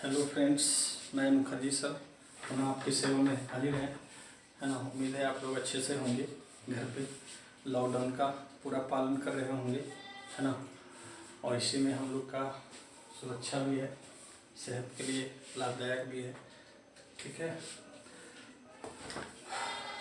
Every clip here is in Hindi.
हेलो फ्रेंड्स, मैं मुखर्जी सर। हम आपकी सेवा में हाजिर हैं, है ना। उम्मीद है आप लोग अच्छे से होंगे, घर पे लॉकडाउन का पूरा पालन कर रहे होंगे, है ना। और इसी में हम लोग का सुरक्षा भी है, सेहत के लिए लाभदायक भी है, ठीक है।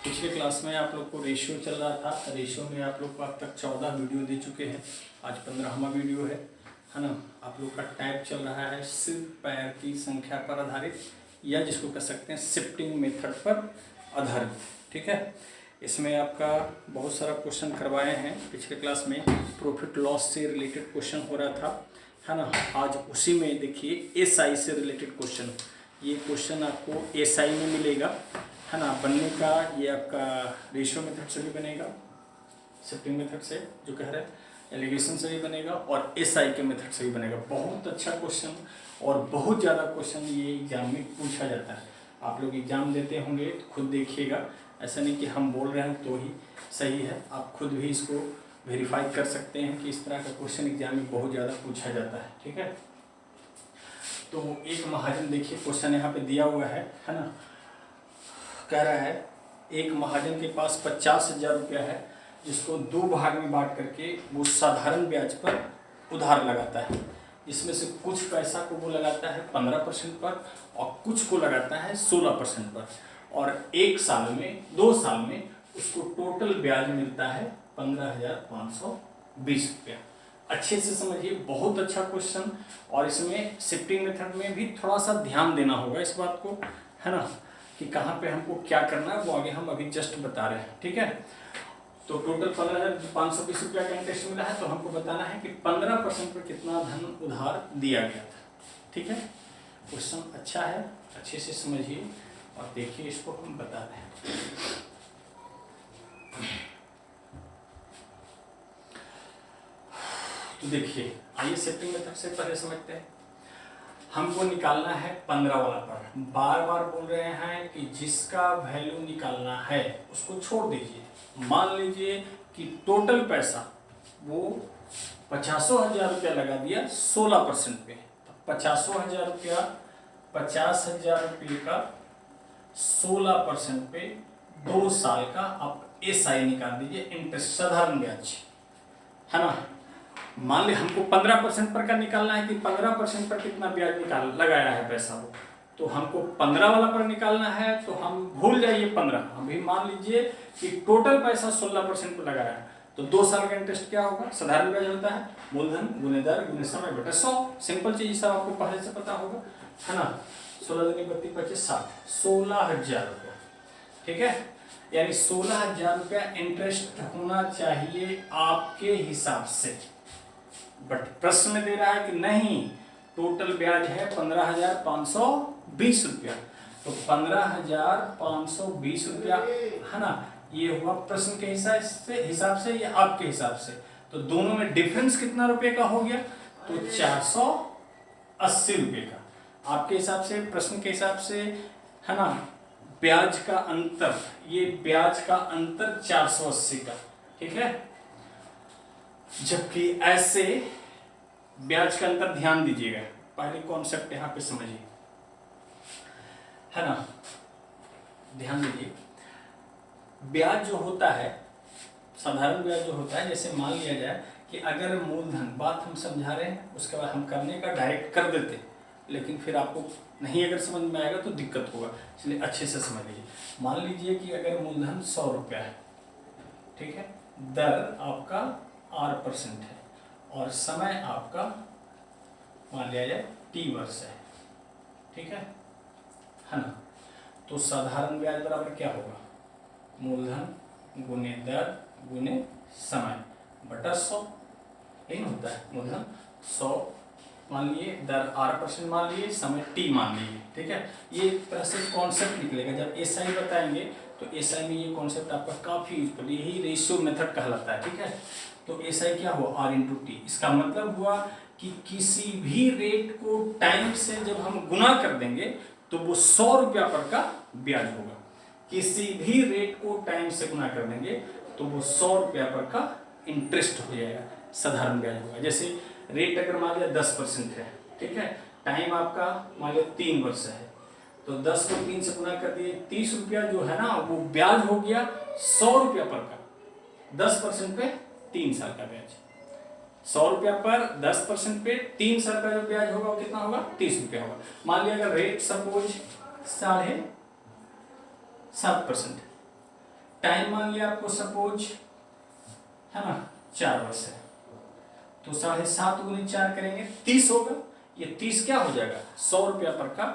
पिछले क्लास में आप लोग को रेशियो चल रहा था। रेशियो में आप लोग को अब तक 14 वीडियो दे चुके हैं, आज 15वां वीडियो है ना। आप लोग का टाइप चल रहा है सिर्फ पैर की संख्या पर आधारित, या जिसको कह सकते हैं शिफ्टिंग मेथड पर आधारित, ठीक है। इसमें आपका बहुत सारा क्वेश्चन करवाए हैं। पिछले क्लास में प्रॉफिट लॉस से रिलेटेड क्वेश्चन हो रहा था, है ना। आज उसी में देखिए एसआई से रिलेटेड क्वेश्चन, ये क्वेश्चन आपको एसआई में मिलेगा, है ना। बनने का ये आपका रेशियो मेथड से भी बनेगा, शिफ्टिंग मेथड से जो कह रहे हैं, एलिगेशन से भी बनेगा और एसआई के मेथड से भी बनेगा। बहुत अच्छा क्वेश्चन और बहुत ज़्यादा क्वेश्चन ये एग्जाम में पूछा जाता है। आप लोग एग्जाम देते होंगे तो खुद देखिएगा, ऐसा नहीं कि हम बोल रहे हैं तो ही सही है। आप खुद भी इसको वेरीफाई कर सकते हैं कि इस तरह का क्वेश्चन एग्जाम में बहुत ज़्यादा पूछा जाता है, ठीक है। तो एक महाजन, देखिए क्वेश्चन यहाँ पे दिया हुआ है ना। कह रहा है एक महाजन के पास 50,000 रुपया है, जिसको 2 भाग में बांट करके वो साधारण ब्याज पर उधार लगाता है। इसमें से कुछ पैसा को वो लगाता है 15% पर और कुछ को लगाता है 16% पर, और 1 साल में 2 साल में उसको टोटल ब्याज मिलता है 15,520 रुपया। अच्छे से समझिए, बहुत अच्छा क्वेश्चन। और इसमें शिफ्टिंग मेथड में भी थोड़ा सा ध्यान देना होगा इस बात को, है ना, कि कहाँ पे हमको क्या करना है, वो आगे हम अभी जस्ट बता रहे हैं, ठीक है। तो टोटल 15,520 रुपया का इंटरेस्ट मिला है, तो हमको बताना है कि 15% पर कितना धन उधार दिया गया था, ठीक है। क्वेश्चन अच्छा है, अच्छे से समझिए और देखिए, इसको हम बता रहे हैं। तो देखिए, आइए शिफ्टिंग मेथड से पहले समझते हैं। हमको निकालना है 15 वाला पर। बार बार बोल रहे हैं कि जिसका वैल्यू निकालना है उसको छोड़ दीजिए। मान लीजिए कि टोटल पैसा वो 50,000 रुपया लगा दिया 16% पे, तो 50,000 रुपया 50,000 रुपये का 16% पे 2 साल का आप एसआई निकाल दीजिए, इंटरेस्ट साधारण ब्याज, है ना। मान ली हमको 15% पर का निकालना है कि 15% पर कितना ब्याज लगाया है पैसा वो, तो हमको 15 वाला पर निकालना है, तो हम भूल जाइए 15। अभी मान लीजिए कि टोटल पैसा 16% पर लगाया है, तो 2 साल का इंटरेस्ट क्या होगा, साधारण ब्याज होता है मूलधन गुने दर गुने समय बटा 100। सिंपल चीज, सब आपको पहले से पता होगा, है ना। 16 दूनी 32 25 60, 16,000 रुपया, ठीक है। यानी 16,000 रुपया इंटरेस्ट होना चाहिए आपके हिसाब से, बट प्रश्न में दे रहा है कि नहीं, टोटल ब्याज है 15,520 रुपया, तो 15,520 रुपया, है ना। ये हुआ प्रश्न के हिसाब से या आपके हिसाब से, तो दोनों में डिफरेंस कितना रुपए का हो गया, तो 480 रुपये का। आपके हिसाब से, प्रश्न के हिसाब से, है ना, ब्याज का अंतर, ये ब्याज का अंतर 480 का, ठीक है। जबकि ऐसे ब्याज का अंतर, ध्यान दीजिएगा, पहले कॉन्सेप्ट यहां पे समझिए, है ना, ध्यान दीजिए। ब्याज जो होता है, साधारण ब्याज जो होता है, जैसे मान लिया जाए कि अगर मूलधन, बात हम समझा रहे हैं, उसके बाद हम करने का डायरेक्ट कर देते, लेकिन फिर आपको नहीं अगर समझ में आएगा तो दिक्कत होगा, इसलिए अच्छे से समझ लीजिए। मान लीजिए कि अगर मूलधन 100 रुपया है, ठीक है, दर आपका 8% है और समय आपका मान लिया जाए T वर्ष है, ठीक है ना। तो साधारण ब्याज बराबर क्या होगा, मूलधन गुने दर गुने समय बटा 100, यही होता है। मूलधन 100 मान लिए, दर 8% मान लिए, समय T मान लिए, ठीक है। ये एक तरह से कॉन्सेप्ट निकलेगा। जब एसआई बताएंगे तो एसआई में ये कॉन्सेप्ट आपका काफी यूजफुल, यही रेशियो मेथड कहलाता है, ठीक है। तो एसआई क्या हुआ, R × T। इसका मतलब हुआ कि किसी भी रेट को टाइम से जब हम गुना कर देंगे तो वो 100 रुपया पर का ब्याज होगा। किसी भी रेट को टाइम से गुना कर देंगे तो वो 100 रुपया पर का इंटरेस्ट हो जाएगा, साधारण ब्याज होगा। जैसे रेट अगर मान लिया 10% है, ठीक है, टाइम आपका मान लो 3 वर्ष है, तो 10 को 3 से गुना कर दिए, 30 रुपया जो है ना वो ब्याज हो गया 100 रुपया पर का, 10% पे 3 साल का ब्याज। 100 रुपया पर 10% पे 3 साल का जो ब्याज होगा वो कितना होगा? 30 रुपया होगा। मान लिया अगर रेट सपोज 7.5%, टाइम मान लिया आपको सपोज है ना 4 वर्ष है, तो 7.5 गुनी 4 करेंगे 30 होगा। ये 30 क्या हो जाएगा? 100 रुपया पर का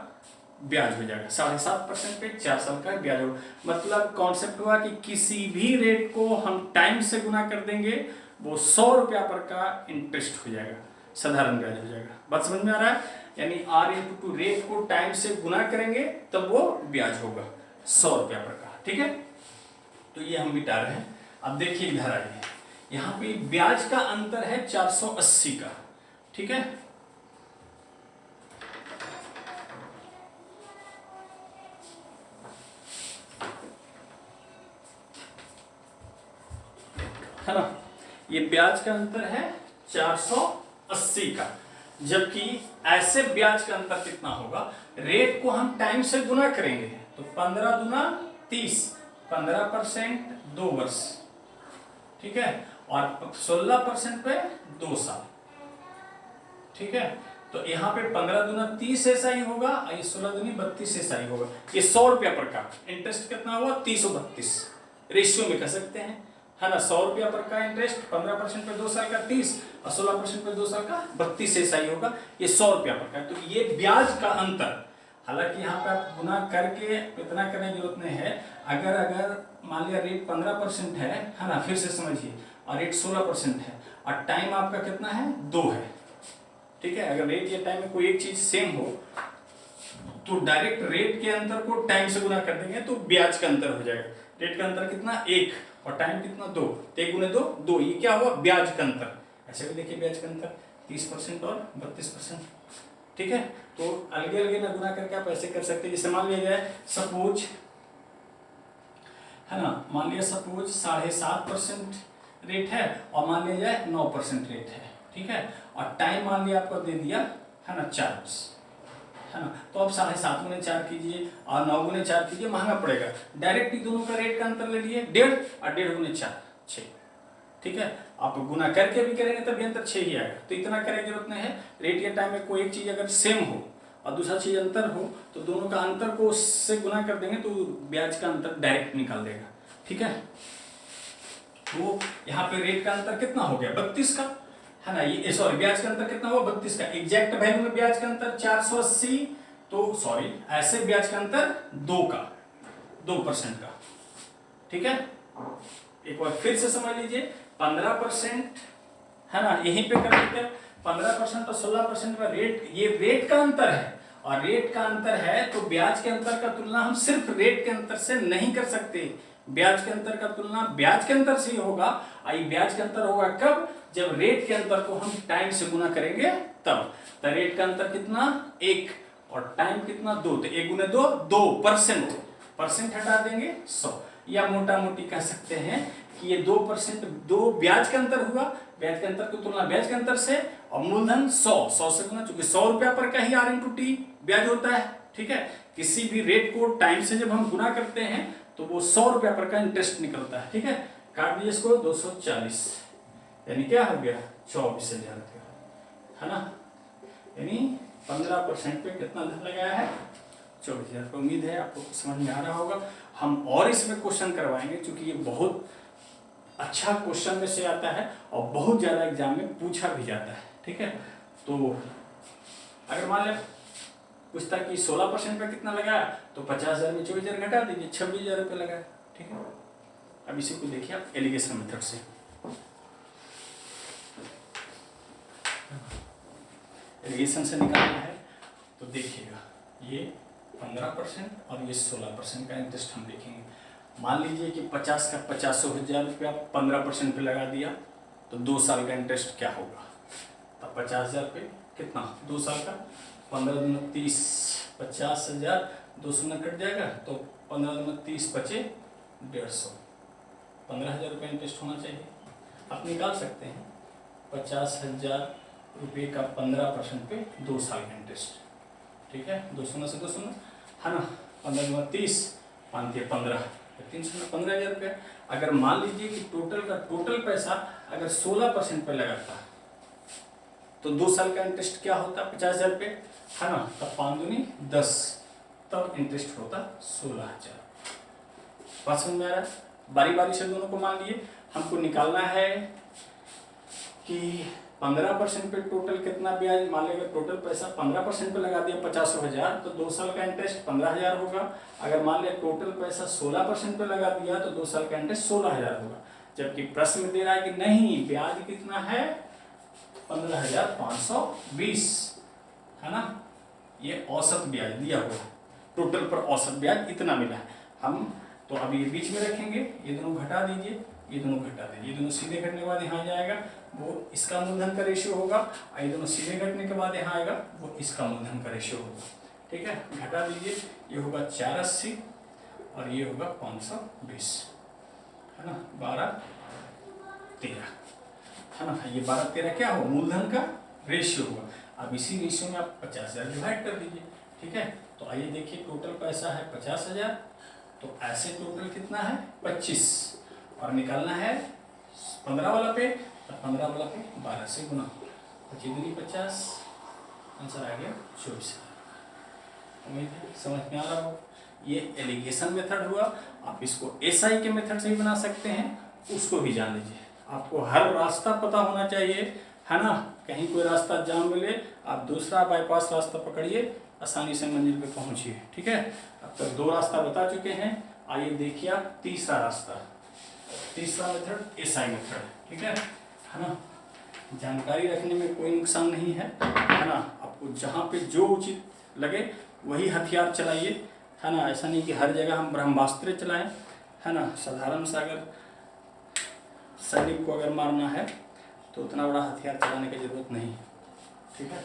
ब्याज हो जाएगा। 7.5% पे 4 साल का ब्याज होगा। मतलब कॉन्सेप्ट हुआ कि किसी भी रेट को हम टाइम से गुना कर देंगे, वो 100 रुपया पर का इंटरेस्ट हो जाएगा, साधारण ब्याज हो जाएगा। बात समझ में आ रहा है? यानी R इंटू रेट को टाइम से गुना करेंगे तब वो ब्याज होगा 100 रुपया पर का। ठीक है, तो ये हम मिटा रहे हैं। अब देखिए इधर आइए, यहाँ पे ब्याज का अंतर है 480 का। ठीक है, है ना, ये ब्याज का अंतर है 480 का। जबकि ऐसे ब्याज का अंतर कितना होगा? रेट को हम टाइम से गुना करेंगे तो 15 दूना 30, 15% 2 वर्ष। ठीक है, और 16% पे 2 साल। ठीक है, तो यहाँ पे 15 दूना 30 ऐसा ही होगा, ये 16 दूनी 32 ऐसा ही होगा। ये 100 रुपया पर का इंटरेस्ट कितना हुआ? 30/32 रेशियो में कह सकते हैं, है ना। 100 रुपया पर का इंटरेस्ट 15% पे 2 साल का 30 और 16% पे 2 साल का 32 ऐसा ही होगा। ये 100 रुपया पर का, तो ये ब्याज का अंतर। हालांकि यहाँ पे आप गुना करके इतना करने की जरूरत नहीं है। अगर मान लिया रेट 15% है ना, फिर से समझिए, और रेट 16% है और टाइम आपका कितना है? 2 है। ठीक है, अगर रेट या टाइम में कोई एक चीज सेम हो तो डायरेक्ट रेट के अंतर को टाइम से गुना कर देंगे तो ब्याज का अंतर हो जाएगा। रेट का अंतर कितना? 1 और टाइम कितना? 2, 1 गुने 2 2, ये क्या हुआ? ब्याज का अंतर। ऐसे भी देखिए ब्याज का अंतर 30% और 32%। ठीक है, तो अलग अलग ना गुना करके आप ऐसे कर सकते हैं। जैसे मान लिया जाए सपोज, है ना, मान लिया सपोज 7.5% रेट है और मान लिया जाए 9% रेट है। ठीक है, और टाइम मान लिया आपको दे दिया है ना 4 वर्ष, है ना। तो अब 7.5 गुने 4 कीजिए और 9 गुने 4 कीजिए, महंगा पड़ेगा। डायरेक्ट ही दोनों का रेट का अंतर ले लिए 1.5 और 1.5 गुने 4 6। ठीक है, आप गुना करके भी करेंगे तब भी अंतर 6 ही आएगा। तो इतना करने की जरूरत नहीं है। रेट या टाइम में कोई एक चीज अगर सेम हो और दूसरा चीज अंतर हो तो दोनों का अंतर को उससे गुना कर देंगे तो ब्याज का अंतर डायरेक्ट निकाल देगा। ठीक है, तो यहाँ पे रेट का अंतर कितना हो गया? 32 का, है ना। ये सॉरी, ब्याज का अंतर कितना हुआ? 32 का। एग्जैक्ट वैल्यू में ब्याज का अंतर 480, तो सॉरी ऐसे ब्याज का अंतर 2% का। ठीक है, एक बार फिर से समझ लीजिए, 15% है ना, यहीं पे कर लेते हैं। 15% और 16% का रेट, ये रेट का अंतर है और रेट का अंतर है तो ब्याज के अंतर का तुलना हम सिर्फ रेट के अंतर से नहीं कर सकते। ब्याज के अंतर का तुलना ब्याज के अंतर से ही होगा। आई ब्याज के अंतर होगा कब? जब रेट के अंतर को हम टाइम से गुना करेंगे तब। तो रेट का अंतर कितना? 1 और टाइम कितना? 2, तो 1 गुने 2 2%, परसेंट हटा देंगे 100, या मोटा मोटी कह सकते हैं कि ये 2%, 2 ब्याज का अंतर हुआ। ब्याज के अंतर की तुलना ब्याज के अंतर से, और मूलधन 100 से गुना, चूंकि 100 रुपया पर का ही R इंटू टी ब्याज होता है। ठीक है, किसी भी रेट को टाइम से जब हम गुना करते हैं तो वो 100 रुपया पर का इंटरेस्ट निकलता है। ठीक है, काट दीजिए इसको, 240, यानी क्या हो गया? 24,000 रुपया, है ना। यानी 15% पे कितना धन लगाया है? 24,000 रुपये। उम्मीद है आपको समझ में आ रहा होगा। हम और इसमें क्वेश्चन करवाएंगे क्योंकि ये बहुत अच्छा क्वेश्चन में से आता है और बहुत ज्यादा एग्जाम में पूछा भी जाता है। ठीक है, तो अगर मान लिया पूछता कि 16% पे कितना लगाया तो 50,000 में 24,000 घटा दीजिए, 26,000 रुपये लगाया। ठीक है, अब इसी को देखिए आप एलिगेशन मेथड से। एलिगेशन से निकालना है तो देखिएगा, ये 15% और ये 16% का इंटरेस्ट हम देखेंगे। मान लीजिए कि 50 का 50,000 रुपया 15% पे लगा दिया तो 2 साल का इंटरेस्ट क्या होगा? तब 50,000 पे कितना? 2 साल का 15 दूना 30, 50,000, 2 शून्य कट जाएगा तो 15 दूना 30 बचे 150, 15,000 रुपये इंटरेस्ट होना चाहिए। आप निकाल सकते हैं 50,000 रुपये का 15% पे 2 साल का इंटरेस्ट। ठीक है, 2 शून्य से 2 शून्य, है ना। 15 दूना 30, 5 या 15, 3 शून्य 15,000 रुपया। अगर मान लीजिए कि टोटल पैसा अगर 16% पे लगाता तो 2 साल का इंटरेस्ट क्या होता 50,000 रुपये, है ना। तब 5 दूनी 10, तब इंटरेस्ट होता 16,000। बात समझ में आ रहा है। बारी बारी से दोनों को मान लिए, हमको निकालना है कि 15% पे टोटल कितना ब्याज, मान लेगा टोटल पैसा 15% पे लगा दिया 50,000, तो 2 साल का इंटरेस्ट 15,000 होगा। अगर मान लिया टोटल पैसा 16% पे लगा दिया तो 2 साल का इंटरेस्ट 16,000 होगा। जबकि प्रश्न में दे रहा है कि नहीं, ब्याज कितना है 15,520, है ना। ये औसत ब्याज दिया हुआ है, टोटल पर औसत ब्याज इतना मिला है। हम तो अभी ये बीच में रखेंगे, ये दोनों घटा दीजिए, ये दोनों घटा दीजिए, ये दोनों सीधे घटने के बाद यहाँ जाएगा, वो इसका मूलधन का रेशियो होगा। ये दोनों सीधे घटने के बाद यहाँ आएगा, वो इसका मूलधन का रेशियो होगा। ठीक है, घटा दीजिए, ये होगा 480 और ये होगा 520, है ना। 12, 13, है ना। ये 12, 13 क्या हो, मूलधन का रेशियो होगा। अब इसी रेशियो में आप 50,000 डिवाइड कर दीजिए। ठीक है, तो आइए देखिए, टोटल पैसा है 50,000, तो ऐसे टोटल कितना है 25, और निकालना है 15 वाला पे, तो 15 वाला पे 12 से गुना, 25 दूनी 50, आंसर आ गया 24। उम्मीद है समझ में आ रहा हो। ये एलिगेशन मेथड हुआ। आप इसको एसआई के मेथड से भी बना सकते हैं, उसको भी जान लीजिए। आपको हर रास्ता पता होना चाहिए, है ना। कहीं कोई रास्ता जाम मिले, आप दूसरा बाईपास रास्ता पकड़िए, आसानी से मंजिल पे पहुंचिए। ठीक है, अब तक 2 रास्ता बता चुके हैं। आइए देखिए आप तीसरा रास्ता, तीसरा मेथड एसआई मेथड। ठीक है ना। जानकारी रखने में कोई नुकसान नहीं है ना। आपको जहाँ पे जो उचित लगे वही हथियार चलाइए, है ना। ऐसा नहीं कि हर जगह हम ब्रह्मास्त्र चलाएं, है ना। साधारण सा अगर सैनिक को अगर मारना है तो उतना बड़ा हथियार चलाने की जरूरत नहीं। ठीक है,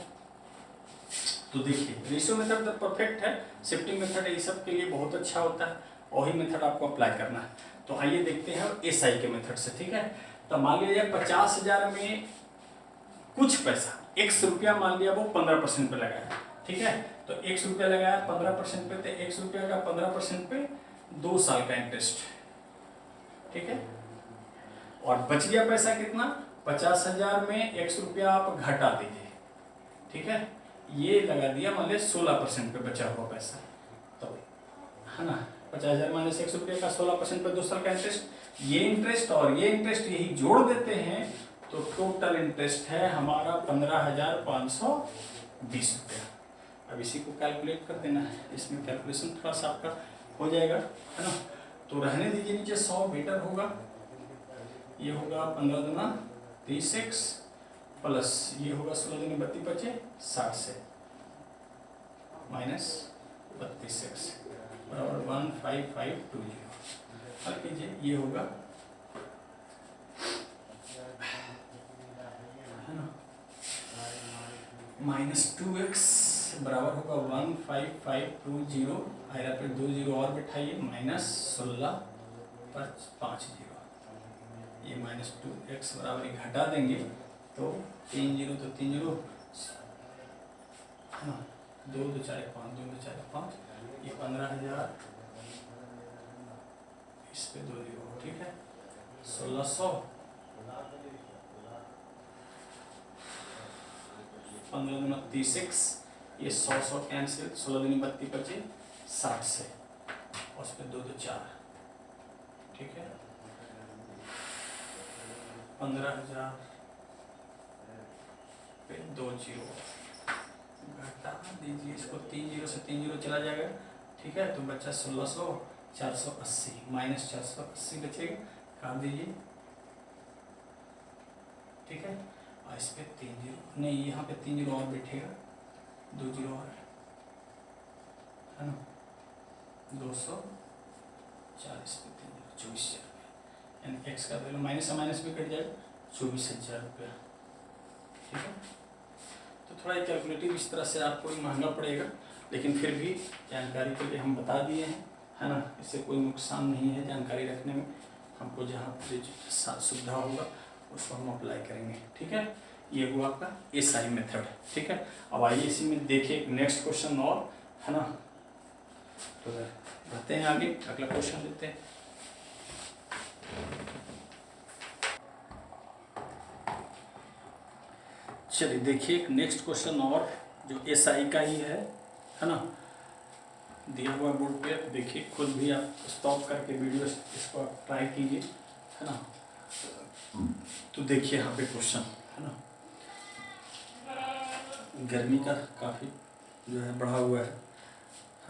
तो देखिए, रेशियो मेथड तो परफेक्ट है, शिफ्टिंग मेथड ये सब के लिए बहुत अच्छा होता है, वही मेथड आपको अप्लाई करना है। तो आइए देखते हैं एसआई के मेथड से। ठीक है, तो मान लीजिए 50,000 में कुछ पैसा, ₹100 मान लिया, वो 15% पे लगाया। ठीक है, तो ₹100 लगाया 15% पे, तो ₹100 का 15% पे 2 साल का इंटरेस्ट। ठीक है, और बच गया पैसा कितना, 50,000 में ₹100 आप घटा दीजिए। ठीक है, ये लगा दिया मान लिया 16% पे बचा हुआ पैसा, तो है ना। 50,000 माइनस ₹100 का 16% पे 2 साल का इंटरेस्ट, ये इंटरेस्ट और ये इंटरेस्ट यही जोड़ देते हैं, तो टोटल इंटरेस्ट है हमारा 15,520 रुपया। अब इसी को कैलकुलेट कर देना है, इसमें कैलकुलेशन थोड़ा सा आपका हो जाएगा, है ना। तो रहने दीजिए नीचे, 100 बेटर होगा। ये होगा 15 दूना 30x प्लस ये होगा 16 दूनी 32 बचे 60 से माइनस 32x बराबर 15520। हल कीजिए, ये होगा, है ना, -2x बराबर होगा 15520, आयरा पे 2 जीरो और बिठाइए, -16 पर 5 जीरो, ये -2x बराबर घटा देंगे तो 3 जीरो तो 3 जीरो, हाँ 2 2 4 5, 2 2 4 5, ये 15,000, इस पे 2 जीरो। ठीक है, 1600, 15 दूना 30x, ये 100 कैंसिल, 16 दूनी 32 बचे 60 से, और उस पर 2 2 4। ठीक है, 15,000 पे 2 जीरो घटा दीजिए, इसको 3 जीरो से 3 जीरो चला जाएगा। ठीक है, तो बच्चा 1600, 480 माइनस 480 बचेगा, काट दीजिए। ठीक है, और इस पे 3 जीरो नहीं, यहाँ पे 3 जीरो और बैठेगा, 2 जीरो और, है ना, 240 पे 3 जीरो 24,000, यानी एक्स का वैल्यू माइनस से माइनस भी कट जाएगा, 24,000 रुपया। ठीक है, तो थोड़ा कैलकुलेटिव इस तरह से आपको महंगा पड़ेगा, लेकिन फिर भी जानकारी के लिए हम बता दिए हैं, है ना। इससे कोई नुकसान नहीं है जानकारी रखने में, हमको जहाँ सुविधा होगा उसको हम अप्लाई करेंगे। ठीक है, ये हुआ आपका एसआई मेथड, ठीक है। अब आइए इसी में देखिए नेक्स्ट क्वेश्चन और, है ना। तो बढ़ते हैं आगे, अगला क्वेश्चन लेते हैं। चलिए देखिए एक नेक्स्ट क्वेश्चन और जो एसआई का ही है ना। दिया हुआ बोर्ड पे देखिए, खुद भी आप स्टॉप करके वीडियो इसको आप ट्राई कीजिए, है ना। तो देखिए यहाँ पे क्वेश्चन, है ना। गर्मी का काफ़ी जो है बढ़ा हुआ है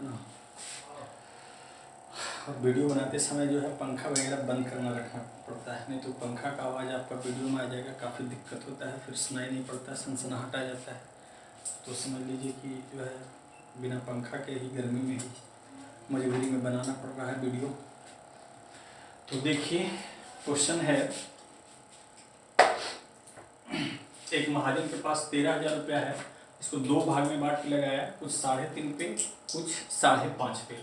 ना। और वीडियो बनाते समय जो है पंखा वगैरह बंद करना रखना पड़ता है, नहीं तो पंखा का आवाज़ आपका वीडियो में आ जाएगा, काफ़ी दिक्कत होता है, फिर सुनाई नहीं पड़ता, सनसनाहट आ जाता है। तो समझ लीजिए कि जो है बिना पंखा के ही गर्मी में ही मजबूरी में बनाना पड़ रहा है वीडियो। तो देखिए क्वेश्चन है, एक महाजन के पास 13,000 रुपया है, इसको 2 भाग में बांट के लगाया, कुछ 3.5 पे, कुछ 5.5 पे,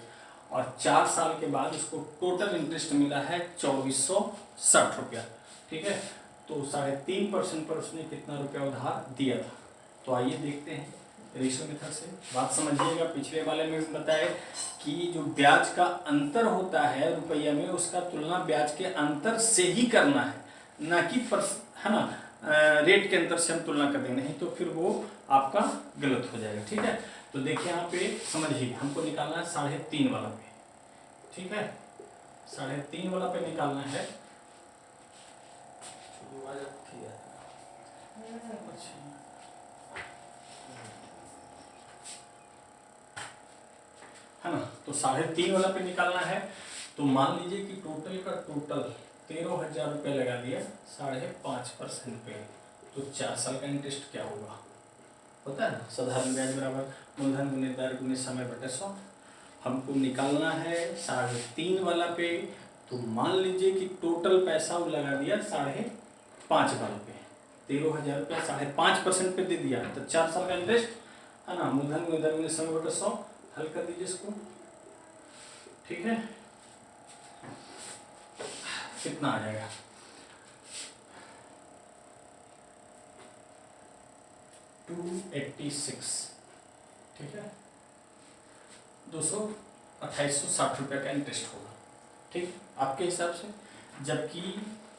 और 4 साल के बाद इसको टोटल इंटरेस्ट मिला है 2460 रुपया, ठीक है। तो 3.5% पर उसने कितना रुपया उधार दिया था। तो आइए देखते हैं रेशियो मेथड से। बात समझिएगा, पिछले वाले में भी बताए कि जो ब्याज का अंतर होता है रुपया में, उसका तुलना ब्याज के अंतर से ही करना है, ना कि है ना रेट के अंतर से हम तुलना कर देंगे, नहीं तो फिर वो आपका गलत हो जाएगा, ठीक है। तो देखिए यहाँ पे समझिए, हमको निकालना है 3.5 वाला पे, ठीक है। 3.5 वाला पे निकालना है। है ना। तो 3.5 वाला पे निकालना है। तो मान लीजिए कि टोटल का टोटल 13,000 रुपये लगा दिया 5.5% पे, तो 4 साल का इंटरेस्ट क्या होगा पता है ना। साधारण ब्याज बराबर मूलधन गुने दर गुने समय बटे 100। हमको निकालना है 3.5 वाला पे। तो मान लीजिए कि टोटल पैसा वो लगा दिया 5.5 वाला पे, 13,000 रुपया 5.5% पे दे दिया, तो 4 साल का इंटरेस्ट, है ना। मूलधन गुने दर गुने समय बटे 100, हल कर दीजिए इसको, ठीक है। कितना आ जाएगा, $286, ठीक है। 2860 रुपये का इंटरेस्ट होगा, ठीक आपके हिसाब से। जबकि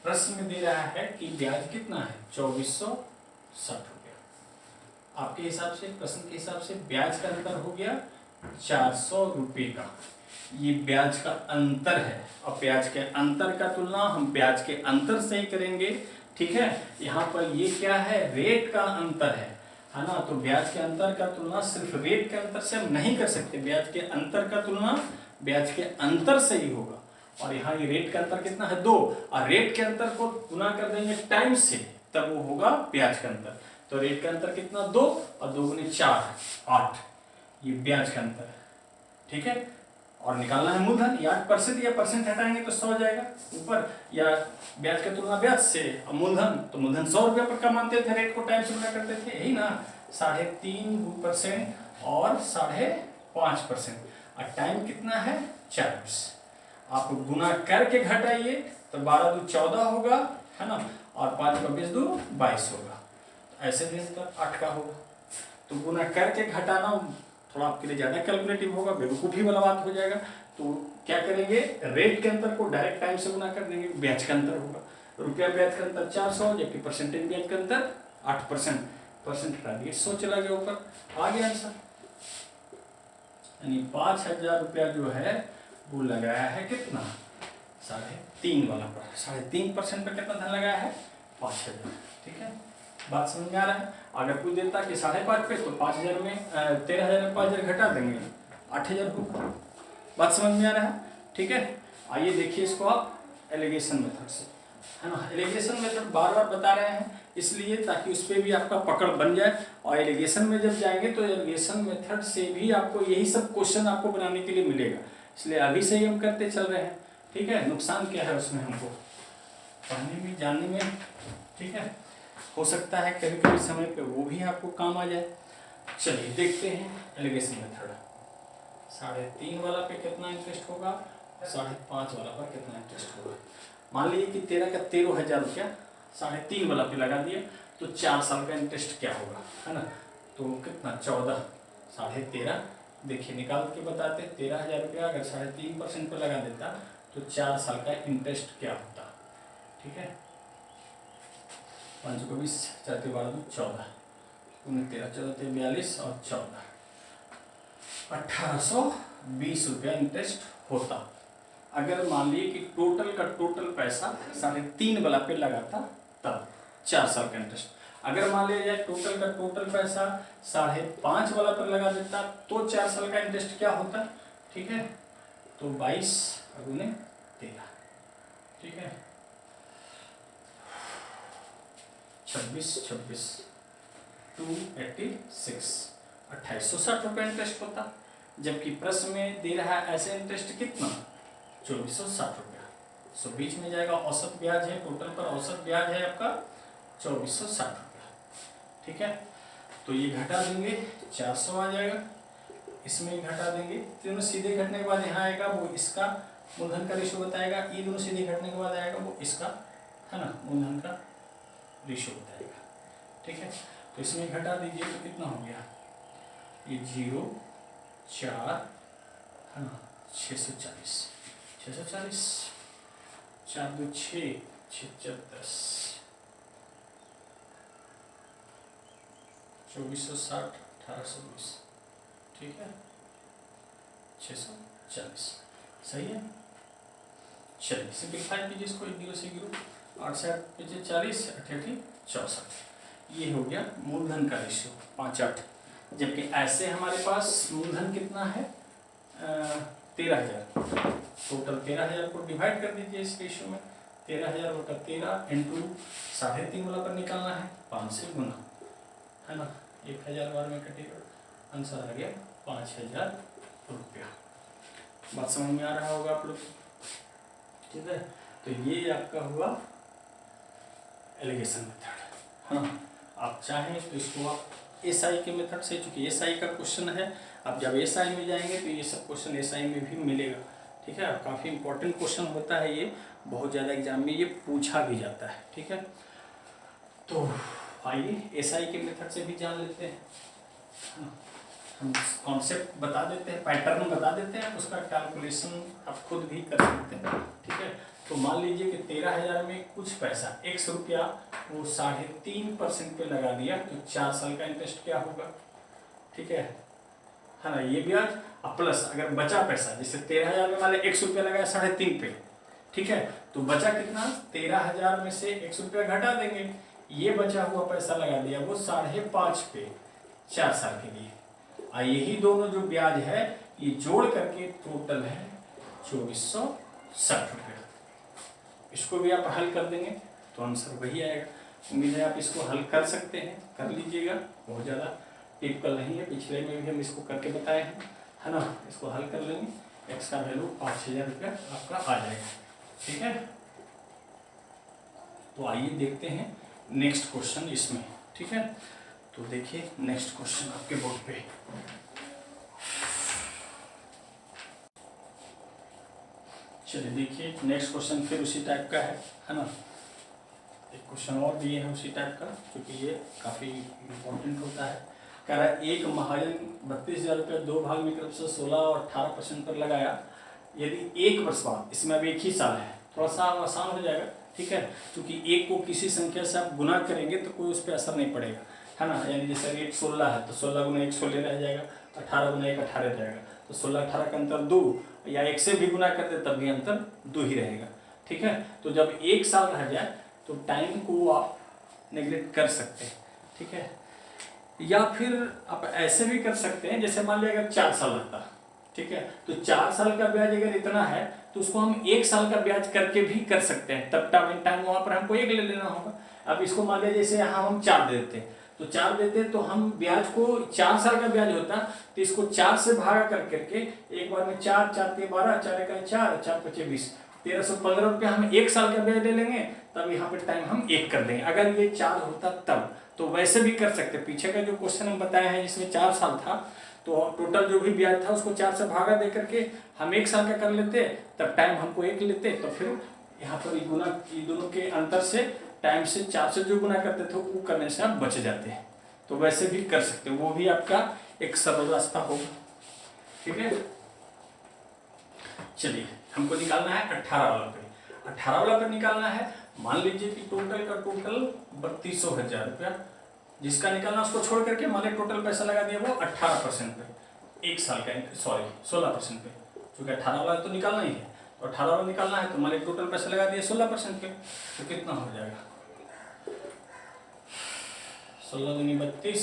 प्रश्न में दे रहा है कि ब्याज कितना है 2460 रुपया। आपके हिसाब से, प्रश्न के हिसाब से ब्याज का अंतर हो गया 400 रुपये का। ये ब्याज का अंतर है, और ब्याज के अंतर का तुलना हम ब्याज के अंतर से ही करेंगे, ठीक है। यहाँ पर ये क्या है, रेट का अंतर है ना। तो ब्याज के अंतर का तुलना सिर्फ रेट के अंतर से हम नहीं कर सकते, ब्याज के अंतर का तुलना ब्याज के अंतर से ही होगा। और यहाँ ये रेट का अंतर कितना है 2, और रेट के अंतर को गुना कर देंगे टाइम से, तब वो होगा ब्याज का अंतर। तो रेट का अंतर कितना 2, और 2 गुने 4 8, ये ब्याज का अंतर है, ठीक है। और निकालना है मूलधन, या 8% या परसेंट हटाएंगे तो 100 हो जाएगा ऊपर, या ब्याज का तुलना ब्याज से, और मूलधन तो मूलधन 100 रुपये पर का मानते थे, रेट को टाइम से गुना करते थे, यही ना। 3.5% और 5.5%, और टाइम कितना है 40। आप गुना करके घटाइए तो 12 दूनी 14 होगा, है ना। और 5 का 20 दूनी 22 होगा। ऐसे भी 8 का होगा। तो गुना करके घटाना थोड़ा आपके लिए ज़्यादा कैलकुलेटिव होगा, बेवकूफ़ी वाला बात हो जाएगा। तो क्या करेंगे, रेट के अंतर को डायरेक्ट टाइम से गुना कर देंगे, ब्याज का अंतर होगा। रुपया ब्याज का अंतर 400, जबकि परसेंटेज ब्याज का अंतर 8%, परसेंट हटा दिए 100 चला गया ऊपर, आ गया आंसर। यानी 5,000 रुपया जो है वो लगाया है कितना 3.5 वाला पर, 3.5% पर कितना धन लगाया है 5,000, ठीक है। बात समझ में आ रहा है। अगर कोई देता कि 5.5 पे, तो 5,000 में 13,000 में 5,000 घटा देंगे, 8,000 होगा। बात समझ में आ रहा है, ठीक है। आइए देखिए इसको आप एलिगेशन मेथड से, है ना। एलिगेशन मेथड बार बार बता रहे हैं इसलिए ताकि उस पर भी आपका पकड़ बन जाए। और एलिगेशन में जब जाएंगे तो एलिगेशन मेथड से भी आपको यही सब क्वेश्चन आपको बनाने के लिए मिलेगा, इसलिए अभी से ही हम करते चल रहे हैं, ठीक है। नुकसान क्या है उसमें हमको पढ़ने में, जानने में, ठीक है। हो सकता है कभी कभी समय पे वो भी आपको काम आ जाए। चलिए देखते हैं एलिगेशन मेथड। 3.5 वाला पे कितना इंटरेस्ट होगा, 5.5 वाला पर कितना इंटरेस्ट होगा। मान लीजिए कि 13,000 रुपया 3.5 वाला पे लगा दिया, तो 4 साल का इंटरेस्ट क्या होगा, है ना। तो कितना 14 13.5, देखिए निकाल के बताते। 13,000 रुपया अगर 3.5% पर लगा देता तो 4 साल का इंटरेस्ट क्या होता। ठीक है, 5 को 20, 4 के 12 14, 13 14 42 और 14 1820 रुपया इंटरेस्ट होता। अगर मान लिए कि टोटल का टोटल पैसा 3.5 वाला पे लगाता तब 4 साल का इंटरेस्ट। अगर मान लिया जाए टोटल का टोटल पैसा 5.5 वाला पर लगा देता तो 4 साल का इंटरेस्ट क्या होता। ठीक है, तो 22 गुने 13, ठीक है, 26 286, 2860 रुपये इंटरेस्ट होता। जबकि प्रश्न में दे रहा है ऐसे इंटरेस्ट कितना 2460 रुपया। सो बीच में जाएगा औसत ब्याज है, टोटल पर औसत ब्याज है आपका 2460 रुपया। ठीक है, तो ये घटा देंगे 400 आ जाएगा, इसमें घटा देंगे, तीनों सीधे घटने के बाद यहाँ आएगा वो इसका मूलधन का रेशो बताएगा, ये दोनों सीधे घटने के बाद आएगा वो इसका, है ना, मूलधन का रेशो बताएगा। ठीक है, तो इसमें घटा दीजिए तो कितना हो गया, ये 0 4, है ना, 640 4 2 6 6 10 2460 1820, ठीक है, 640 सही है। चलिए सिंप्लीफाई कीजिए इसको, 1 0 से 8 से 8 पीछे 40 88 64, ये हो गया मूलधन का रेशियो 5/8। जबकि ऐसे हमारे पास मूलधन कितना है 13,000, टोटल 13,000 को डिवाइड कर दीजिए इस रेशियो में, 13,000 बटा 13 इंटू 3.5 वाला पर निकालना है 5 से गुना, है ना, 1000 बार में कटेगा, आंसर आ गया 5,000 रुपया। बात समझ में आ रहा होगा आप लोग, ठीक है। तो ये आपका हुआ एलिगेशन मेथड। हाँ, आप चाहें तो इसको आप एसआई के मेथड से, चूंकि एसआई का क्वेश्चन है, आप जब एसआई में जाएंगे तो ये सब क्वेश्चन एसआई में भी मिलेगा। ठीक है, काफ़ी इंपॉर्टेंट क्वेश्चन होता है ये, बहुत ज़्यादा एग्जाम में ये पूछा भी जाता है। ठीक है, तो आइए एसआई के मेथड से भी जान लेते हैं। हम कॉन्सेप्ट बता देते हैं, पैटर्न बता देते हैं, उसका कैलकुलेशन आप खुद भी कर सकते हैं। ठीक है, तो मान लीजिए कि 13,000 में कुछ पैसा x रुपया वो 3.5% पे लगा दिया तो 4 साल का इंटरेस्ट क्या होगा। ठीक है ना, ये ब्याज अब प्लस अगर बचा पैसा, जैसे 13,000 में मान लिया x रुपया लगाया 3.5 पे, ठीक है, तो बचा कितना 13,000 में से x रुपया घटा देंगे, ये बचा हुआ पैसा लगा दिया वो 5.5 पे 4 साल के लिए, और यही दोनों जो ब्याज है ये जोड़ करके टोटल है 2460 रुपया। इसको भी आप हल कर देंगे तो आंसर वही आएगा। उम्मीद है आप इसको हल कर सकते हैं, कर लीजिएगा, बहुत ज़्यादा टिपिकल नहीं है, पिछले में भी हम इसको करके बताए हैं, है ना। इसको हल कर लेंगे, एक्स का वैल्यू 5,000 रुपया आपका आ जाएगा। ठीक है, तो आइए देखते हैं नेक्स्ट क्वेश्चन इसमें। ठीक है, तो देखिए नेक्स्ट क्वेश्चन आपके बोर्ड पे, चलिए देखिए नेक्स्ट क्वेश्चन फिर उसी टाइप का है ना। एक क्वेश्चन और दिए हैं उसी टाइप का, क्योंकि ये काफ़ी इम्पोर्टेंट होता है। कह रहा है एक महाजन 32,000 रुपये 2 भाग में क्रमशः 16 और 18% पर लगाया, यदि 1 वर्ष बाद, इसमें अब 1 ही साल है, थोड़ा सा आसान हो जाएगा। ठीक है, क्योंकि 1 को किसी संख्या से आप गुना करेंगे तो कोई उस पर असर नहीं पड़ेगा, है ना। यानी जैसे रेट 16 है तो 16 गुना 1 16 रह जाएगा, 18 गुना 1 18 रहेगा, तो 16 18 का अंतर 2, या 1 से भी गुना कर दे तब भी अंतर 2 ही रहेगा। ठीक है, तो जब 1 साल रह जाए तो टाइम को आप नेग्लेक्ट कर सकते हैं। ठीक है, या फिर आप ऐसे भी कर सकते हैं, जैसे मान लिया अगर 4 साल लगता, ठीक है, तो 4 साल का ब्याज अगर इतना है तो उसको हम 1 साल का ब्याज करके भी कर सकते हैं, तब टाइम वहाँ पर हमको 1 ले लेना होगा। अब इसको मान लिया जैसे यहाँ हम 4 दे देते हैं, तो 4 देते तो हम ब्याज को 4 साल का ब्याज होता तो इसको 4 से भागा कर करके एक बार में 4 4 के 12 4 का 4 4 5 20 1315 रुपया हम 1 साल का ब्याज ले लेंगे, तब यहाँ पे टाइम हम 1 कर देंगे। अगर ये 4 होता तब तो वैसे भी कर सकते। पीछे का जो क्वेश्चन हम बताए हैं जिसमें 4 साल था, तो टोटल जो भी ब्याज था उसको 4 से भागा दे करके हम 1 साल का कर लेते, तब टाइम हमको 1 लेते, तो फिर यहाँ पर गुना ये दोनों के अंतर से टाइम से 4 से जो गुना करते थे वो करने से आप बच जाते हैं। तो वैसे भी कर सकते हो, वो भी आपका एक सरल रास्ता होगा। ठीक है, चलिए हमको निकालना है 18 वाला पे। 18 वाला पे निकालना है। मान लीजिए कि टोटल का टोटल 32,000 रुपया, जिसका निकालना उसको छोड़ करके मान लीजिए टोटल पैसा लगा दिया वो 18% पे, एक साल का, सॉरी 16% पे, क्योंकि 18 वाला तो निकालना ही है। तो 18 वाला निकालना है तो मान लीजिए टोटल पैसा लगा दिया 16% पे, तो कितना हो जाएगा 16 दूनी 32,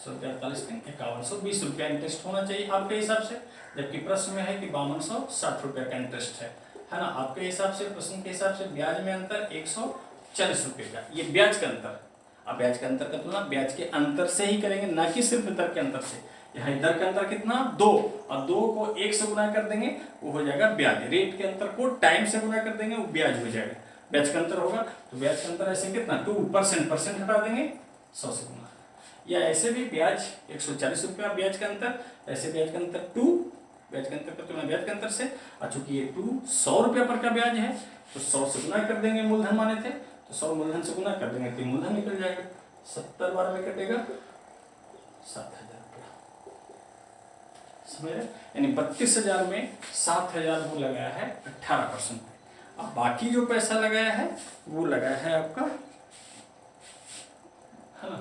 48 दिन 5120 रुपया इंटरेस्ट होना चाहिए आपके हिसाब से। जबकि प्रश्न में है कि 5260 रुपया का इंटरेस्ट है ना। आपके हिसाब से, प्रश्न के हिसाब से ब्याज में अंतर 140 रुपये का, ये ब्याज का अंतर। अब ब्याज के अंतर का तुलना ब्याज के अंतर से ही करेंगे, ना कि सिर्फ दर के अंतर से। यहाँ दर का अंतर कितना 2, और 2 को 1 से गुना कर देंगे वो हो जाएगा ब्याज। रेट के अंतर को टाइम से गुना कर देंगे वो ब्याज हो जाएगा। ब्याज का अंतर होगा तो ब्याज का अंतर ऐसे कितना 2%, परसेंट हटा देंगे 100 से गुना। या ऐसे भी ब्याज 140 रुपया ब्याज का अंतर, ऐसे ब्याज का अंतर 2, ब्याज का अंतर का तुलना ब्याज के अंतर से। और चूंकि ये 2 100 रुपया पर का ब्याज है तो 100 से गुना कर देंगे, मूलधन माने थे तो 100 मूलधन से गुना कर देंगे तो मूलधन निकल जाएगा। 70 बार में कटेगा 7,000 रुपया, समझ रहे? यानी 32,000 में 7,000 वो लगाया है 18%। अब बाकी जो पैसा लगाया है वो लगाया है आपका, है ना,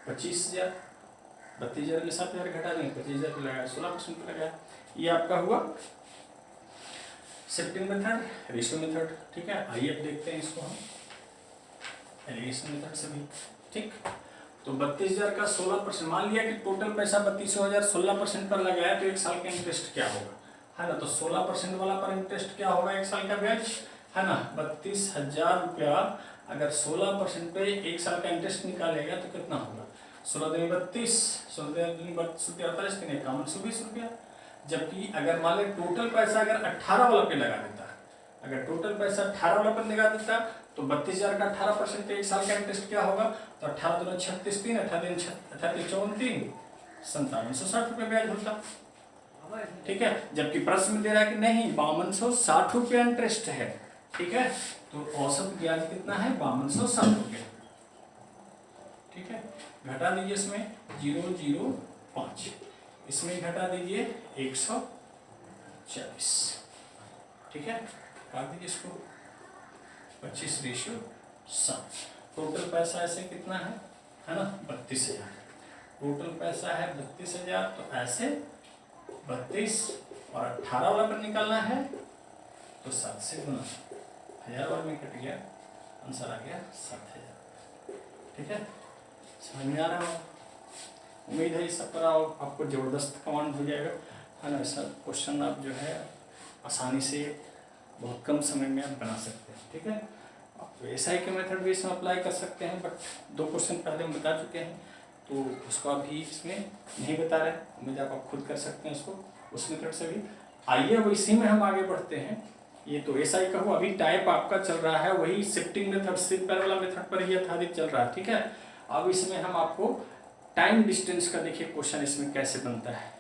25,000। 32,000 में 7,000 घटा देंगे, 25,000 पे लगाया 16% पे लगाया। ये आपका हुआ शिफ्टिंग मेथड, रेशियो मेथड। ठीक है, आइए अब देखते हैं इसको हम एलिगेशन मेथड से भी। ठीक, तो 32,000 का 16%, मान लिया कि टोटल पैसा 32,000 16% पर लगाया तो एक साल का इंटरेस्ट क्या होगा, है ना। तो 16% वाला पर इंटरेस्ट क्या होगा एक साल का ब्याज, है ना। 32,000 रुपया अगर 16% पे एक साल का इंटरेस्ट निकालेगा तो कितना होगा 16 दूनी 32, 16 दूनी 48 दिन 5120 रुपया। जबकि अगर मान लें टोटल पैसा अगर 18 वाला पे लगा देता, अगर टोटल पैसा 18 वाला पे लगा देता तो 32,000 का 18% पे एक साल का इंटरेस्ट क्या होगा, तो 18 दूनी 36 दिन, 18 34 5760 रुपये ब्याज होता। ठीक है, जबकि प्रश्न में दे रहा है कि नहीं 5260 रुपया इंटरेस्ट है। ठीक है, तो औसत ब्याज कितना है 5260 रुपया। ठीक है, घटा दीजिए इसमें 005, इसमें घटा दीजिए 140। ठीक है, काट दीजिए इसको 25:7। टोटल पैसा ऐसे कितना है ना 32,000। टोटल पैसा है 32,000, तो ऐसे 32 और 18 वाला पर निकालना है तो 7 से गुना, 1000 वाला में कट गया, आंसर आ गया 7,000। ठीक है, समझ में आ रहा है? उम्मीद है इस सब पर आपको ज़बरदस्त कमांड हो जाएगा, है ना। ऐसा क्वेश्चन आप जो है आसानी से बहुत कम समय में आप बना सकते हैं। ठीक है, आप एसआई के मेथड भी इसमें अप्लाई कर सकते हैं, बट 2 क्वेश्चन पहले हम बता चुके हैं तो उसको अभी इसमें नहीं बता रहे। उम्मीद आप खुद कर सकते हैं उसको, उस मेथड से भी। आइए अब इसी में हम आगे बढ़ते हैं। ये तो एसआई का हुआ, अभी टाइप आपका चल रहा है वही शिफ्टिंग मेथड, सिर्फ पैर वाला मेथड पर ही आधारित चल रहा है। ठीक है, अब इसमें हम आपको टाइम डिस्टेंस का देखिए क्वेश्चन इसमें कैसे बनता है।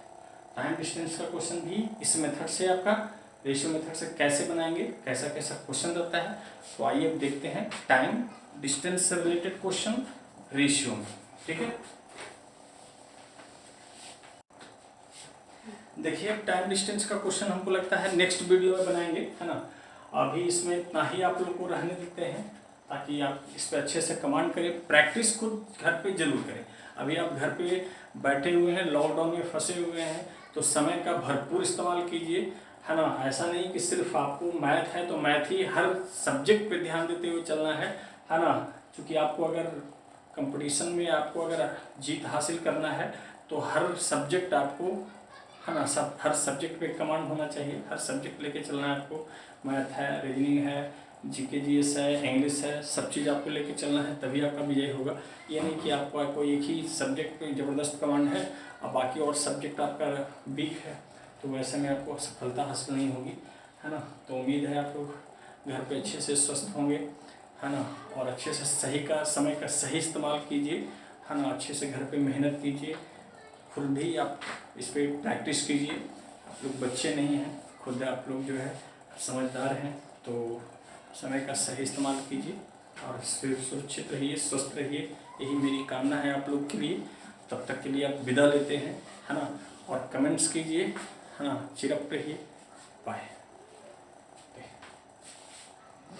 टाइम डिस्टेंस का क्वेश्चन भी इस मेथड से आपका रेशियो मेथड से कैसे बनाएंगे, कैसा कैसा क्वेश्चन रहता है, तो आइए अब देखते हैं टाइम डिस्टेंस से रिलेटेड क्वेश्चन रेशियो में। ठीक है, देखिए अब टाइम डिस्टेंस का क्वेश्चन हमको लगता है नेक्स्ट वीडियो में बनाएंगे, है ना। अभी इसमें इतना ही आप लोग को रहने देते हैं ताकि आप इस पर अच्छे से कमांड करें, प्रैक्टिस खुद घर पे जरूर करें। अभी आप घर पे बैठे हुए हैं, लॉकडाउन में फंसे हुए हैं, तो समय का भरपूर इस्तेमाल कीजिए, है ना। ऐसा नहीं कि सिर्फ आपको मैथ है तो मैथ ही, हर सब्जेक्ट पे ध्यान देते हुए चलना है ना। क्योंकि आपको अगर कंपटीशन में आपको अगर जीत हासिल करना है तो हर सब्जेक्ट आपको, है ना, हर सब्जेक्ट पे कमांड होना चाहिए, हर सब्जेक्ट लेके चलना है आपको। मैथ है, रीजनिंग है, जीके जीएस है, इंग्लिश है, सब चीज़ आपको लेके चलना है, तभी आपका विजय होगा। ये नहीं कि आपका कोई एक ही सब्जेक्ट पे ज़बरदस्त कमांड है और बाकी और सब्जेक्ट आपका वीक है, तो वैसे में आपको सफलता हासिल नहीं होगी, है ना। तो उम्मीद है आप लोग घर पे अच्छे से स्वस्थ होंगे, है ना, और अच्छे से समय का सही इस्तेमाल कीजिए, है ना। अच्छे से घर पे मेहनत कीजिए, खुद भी आप इस पर प्रैक्टिस कीजिए। आप लोग बच्चे नहीं हैं, खुद आप लोग जो है समझदार हैं, तो समय का सही इस्तेमाल कीजिए, और सुरक्षित रहिए, स्वस्थ रहिए, यही मेरी कामना है आप लोग के लिए। तब तक के लिए आप विदा लेते हैं, है ना। और कमेंट्स कीजिए, है ना। चिरप रहिए। बाय।